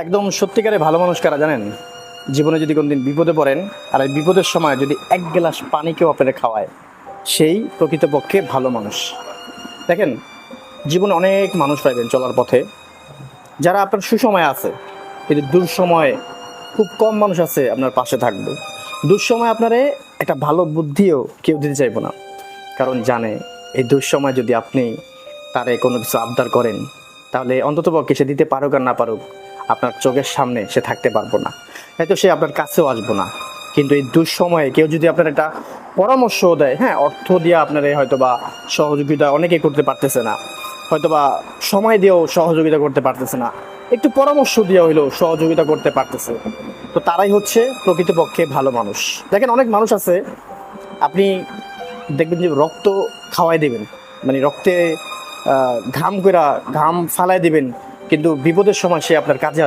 একদম সত্যিকারে ভালো মানুষ কারা জানেন? জীবনে যদি কোনোদিন বিপদে পড়েন আর এই বিপদের সময় যদি এক গ্লাস পানি কেউ আপনাদের খাওয়ায়, সেই প্রকৃতপক্ষে ভালো মানুষ। দেখেন, জীবনে অনেক মানুষ পাইবেন চলার পথে, যারা আপনার সুসময় আছে, কিন্তু দুঃসময়ে খুব কম মানুষ আছে আপনার পাশে থাকবে। দুঃসময় আপনারে একটা ভালো বুদ্ধিও কেউ দিতে চাইবো না, কারণ জানে এই দুঃসময় যদি আপনি তারে কোনো কিছু আবদার করেন, তাহলে অন্ততপক্ষে সে দিতে পারুক আর না পারুক, আপনার চোখের সামনে সে থাকতে পারবো না, হয়তো সে আপনার কাছেও আসবো না। কিন্তু এই দুঃসময়ে কেউ যদি আপনার একটা পরামর্শও দেয়, হ্যাঁ, অর্থ দিয়ে আপনার হয়তো বা সহযোগিতা অনেকে করতে পারতেছে না, হয়তো বা সময় দিয়েও সহযোগিতা করতে পারতেছে না, একটু পরামর্শ দিয়ে হইলেও সহযোগিতা করতে পারতেছে, তো তারাই হচ্ছে প্রকৃতপক্ষে ভালো মানুষ। দেখেন, অনেক মানুষ আছে, আপনি দেখবেন যে রক্ত খাওয়াই দেবেন, মানে রক্তে ঘাম কইরা ঘাম ফালাই দিবেন, কিন্তু বিপদের সময় সে আপনার কাজে